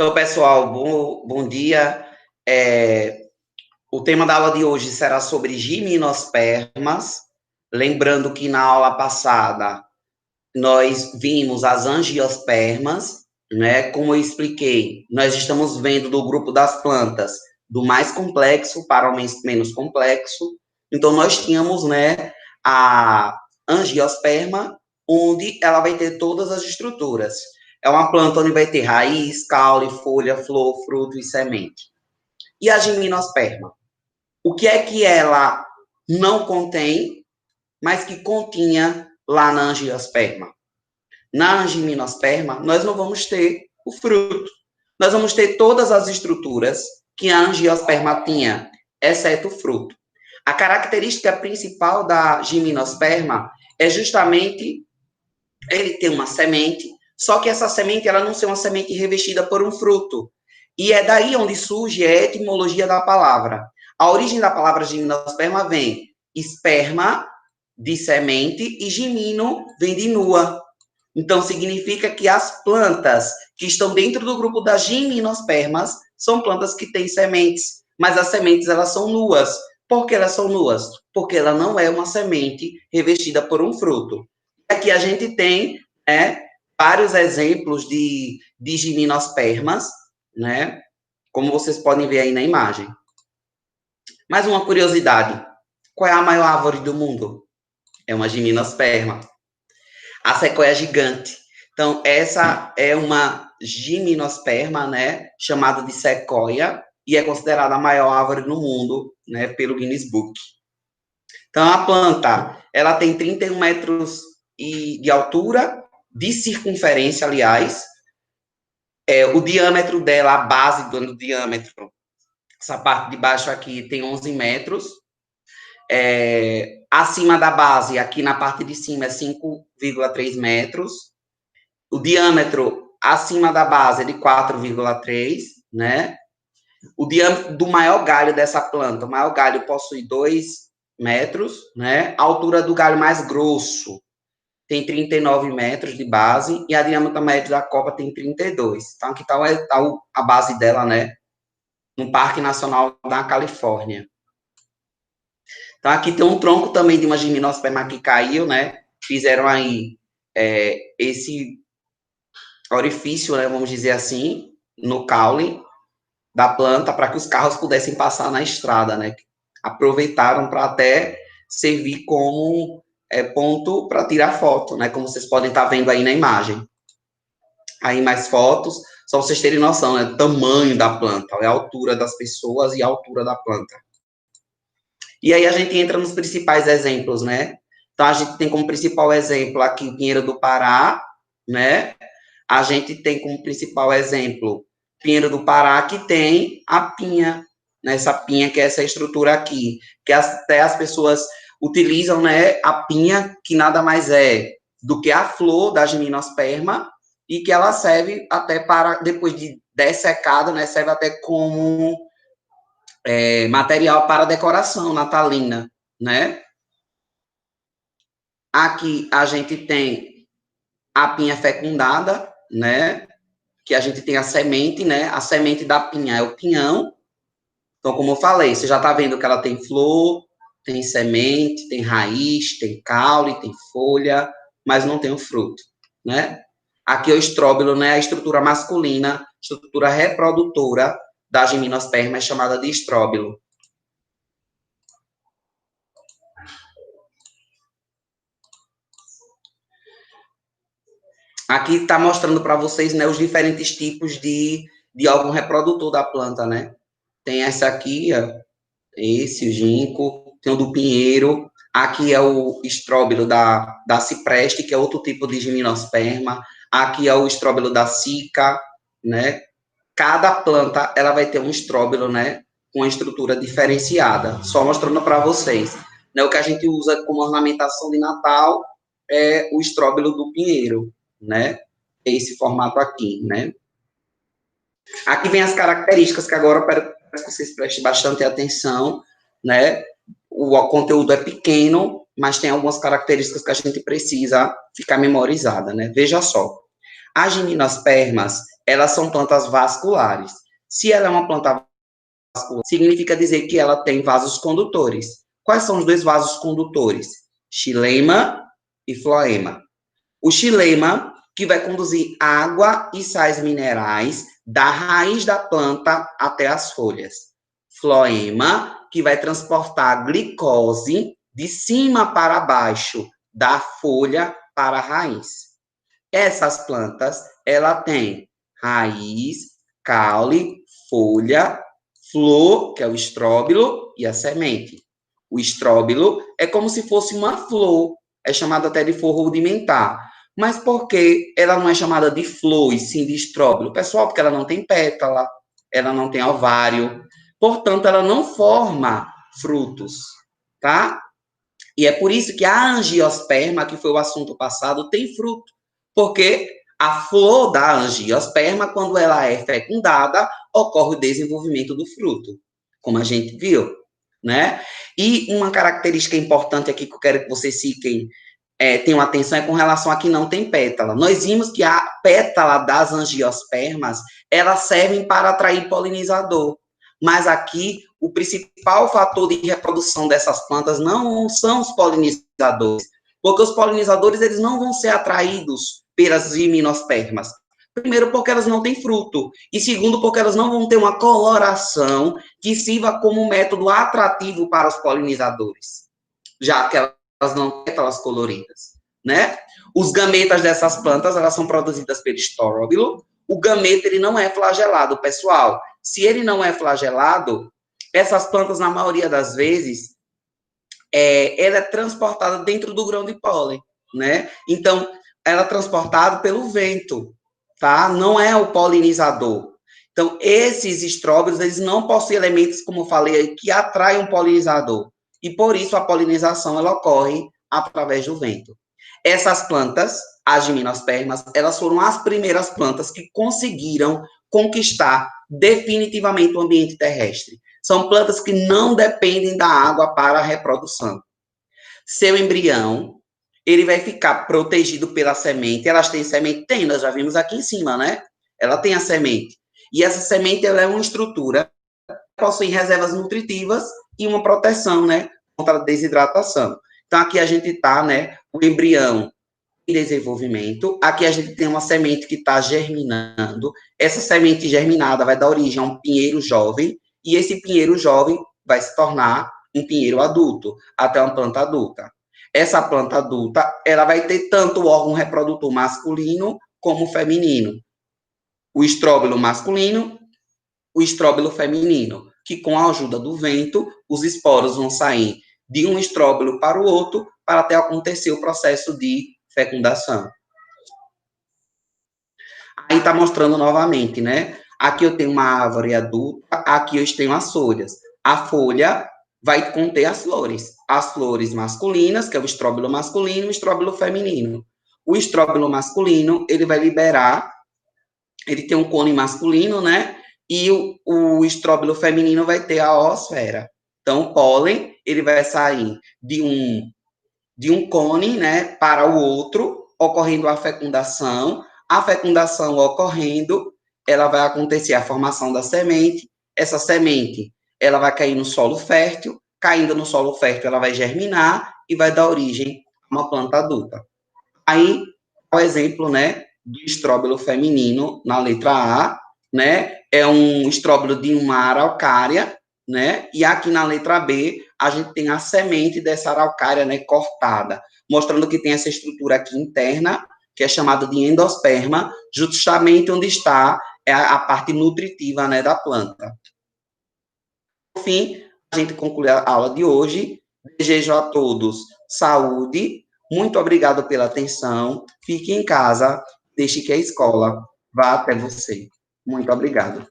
Então, pessoal, bom dia. O tema da aula de hoje será sobre gimnospermas. Lembrando que na aula passada nós vimos as angiospermas, né? Como eu expliquei, nós estamos vendo do grupo das plantas do mais complexo para o menos complexo. Então, nós tínhamos, né, a angiosperma, onde ela vai ter todas as estruturas. É uma planta onde vai ter raiz, caule, folha, flor, fruto e semente. E a gimnosperma? O que é que ela não contém, mas que continha lá na angiosperma? Na gimnosperma, nós não vamos ter o fruto. Nós vamos ter todas as estruturas que a angiosperma tinha, exceto o fruto. A característica principal da gimnosperma é justamente ele ter uma semente, só que essa semente ela não ser uma semente revestida por um fruto. E é daí onde surge a etimologia da palavra. A origem da palavra gimnosperma vem esperma, de semente, e gimino vem de nua. Então, significa que as plantas que estão dentro do grupo das gimnospermas são plantas que têm sementes, mas as sementes elas são nuas. Por que elas são nuas? Porque ela não é uma semente revestida por um fruto. Aqui a gente tem, né, vários exemplos de gimnospermas, né, como vocês podem ver aí na imagem. Mais uma curiosidade, qual é a maior árvore do mundo? É uma gimnosperma. A sequoia gigante. Então, essa é uma gimnosperma, né, chamada de sequoia, e é considerada a maior árvore no mundo, né, pelo Guinness Book. Então, a planta, ela tem 31 metros de altura, de circunferência, aliás. O diâmetro dela, a base do diâmetro, essa parte de baixo aqui, tem 11 metros. Acima da base, aqui na parte de cima, é 5,3 metros. O diâmetro acima da base é de 4,3, né? O diâmetro do maior galho dessa planta, o maior galho possui 2 metros, né? A altura do galho mais grosso tem 39 metros de base e a diâmetro médio da copa tem 32. Então, aqui está a base dela, né? No Parque Nacional da Califórnia. Então, aqui tem um tronco também de uma gimnosperma que caiu, né? Fizeram aí esse orifício, né, vamos dizer assim, no caule da planta para que os carros pudessem passar na estrada, né? Aproveitaram para até servir como ponto para tirar foto, né? Como vocês podem estar vendo aí na imagem. Aí mais fotos, só vocês terem noção, né? O tamanho da planta, a altura das pessoas e a altura da planta. E aí a gente entra nos principais exemplos, né? Então a gente tem como principal exemplo aqui o Pinheiro do Pará, né? A gente tem como principal exemplo Pinheiro do Pará, que tem a pinha, né? Essa pinha, que é essa estrutura aqui, que até as pessoas utilizam, né, a pinha, que nada mais é do que a flor da gimnosperma, e que ela serve até para, depois de dessecada, né, serve até como material para decoração natalina, né? Aqui a gente tem a pinha fecundada, né? Que a gente tem a semente, né? A semente da pinha é o pinhão. Então, como eu falei, você já está vendo que ela tem flor, tem semente, tem raiz, tem caule, tem folha, mas não tem o fruto, né? Aqui é o estróbilo, né? A estrutura masculina, estrutura reprodutora da gimnosperma é chamada de estróbilo. Aqui está mostrando para vocês, né, os diferentes tipos de órgão reprodutor da planta, né? Tem essa aqui, ó, esse, o ginkgo, tem o do pinheiro, aqui é o estróbilo da cipreste, que é outro tipo de gimnosperma, aqui é o estróbilo da cica, né? Cada planta, ela vai ter um estróbilo, né, com uma estrutura diferenciada, só mostrando para vocês. Né, o que a gente usa como ornamentação de Natal é o estróbilo do pinheiro, né? Esse formato aqui, né? Aqui vem as características que agora eu quero que vocês prestem bastante atenção, né? O conteúdo é pequeno, mas tem algumas características que a gente precisa ficar memorizada, né? Veja só. As gimnospermas, elas são plantas vasculares. Se ela é uma planta vascular, significa dizer que ela tem vasos condutores. Quais são os dois vasos condutores? Xilema e floema. O xilema, que vai conduzir água e sais minerais da raiz da planta até as folhas. Floema, que vai transportar glicose de cima para baixo, da folha para a raiz. Essas plantas, ela tem raiz, caule, folha, flor, que é o estróbilo, e a semente. O estróbilo é como se fosse uma flor, é chamada até de flor rudimentar. Mas por que ela não é chamada de flor e sim de estróbilo? Pessoal, porque ela não tem pétala, ela não tem ovário, portanto, ela não forma frutos, tá? E é por isso que a angiosperma, que foi o assunto passado, tem fruto. Porque a flor da angiosperma, quando ela é fecundada, ocorre o desenvolvimento do fruto, como a gente viu, né? E uma característica importante aqui que eu quero que vocês fiquem, tenham atenção, é com relação a que não tem pétala. Nós vimos que a pétala das angiospermas, elas servem para atrair polinizador. Mas aqui, o principal fator de reprodução dessas plantas não são os polinizadores, porque os polinizadores eles não vão ser atraídos pelas gimnospermas. Primeiro, porque elas não têm fruto, e segundo, porque elas não vão ter uma coloração que sirva como método atrativo para os polinizadores, já que elas não têm pétalas coloridas, né? Os gametas dessas plantas, elas são produzidas pelo estróbilo. O gameta, ele não é flagelado, pessoal. Se ele não é flagelado, essas plantas, na maioria das vezes, ela é transportada dentro do grão de pólen, né? Então, ela é transportada pelo vento, tá? Não é o polinizador. Então, esses estróbilos, eles não possuem elementos, como eu falei aí, que atraem um polinizador. E por isso a polinização, ela ocorre através do vento. Essas plantas, as gimnospermas, elas foram as primeiras plantas que conseguiram conquistar definitivamente o ambiente terrestre. São plantas que não dependem da água para a reprodução. Seu embrião, ele vai ficar protegido pela semente. Elas têm semente? Tem, nós já vimos aqui em cima, né? Ela tem a semente. E essa semente, ela é uma estrutura, possui reservas nutritivas e uma proteção, né? Contra a desidratação. Então, aqui a gente tá, né? O embrião em desenvolvimento. Aqui a gente tem uma semente que está germinando. Essa semente germinada vai dar origem a um pinheiro jovem. E esse pinheiro jovem vai se tornar um pinheiro adulto, até uma planta adulta. Essa planta adulta, ela vai ter tanto o órgão reprodutor masculino como feminino. O estróbilo masculino, o estróbilo feminino, que com a ajuda do vento, os esporos vão sair de um estróbilo para o outro, para até acontecer o processo de fecundação. Aí está mostrando novamente, né? Aqui eu tenho uma árvore adulta, aqui eu tenho as folhas. A folha vai conter as flores masculinas, que é o estróbilo masculino, e o estróbilo feminino. O estróbilo masculino, ele vai liberar, ele tem um cone masculino, né? E o estróbilo feminino vai ter a oosfera. Então, o pólen, ele vai sair de um cone, né, para o outro, ocorrendo a fecundação. A fecundação ocorrendo, ela vai acontecer a formação da semente. Essa semente, ela vai cair no solo fértil. Caindo no solo fértil, ela vai germinar e vai dar origem a uma planta adulta. Aí, o exemplo, né, do estróbilo feminino na letra A, né, é um estróbilo de uma araucária, né, e aqui na letra B, a gente tem a semente dessa araucária, né, cortada, mostrando que tem essa estrutura aqui interna, que é chamada de endosperma, justamente onde está a parte nutritiva, né, da planta. Por fim, a gente conclui a aula de hoje. Desejo a todos saúde. Muito obrigado pela atenção. Fique em casa. Deixe que a escola vá até você. Muito obrigado.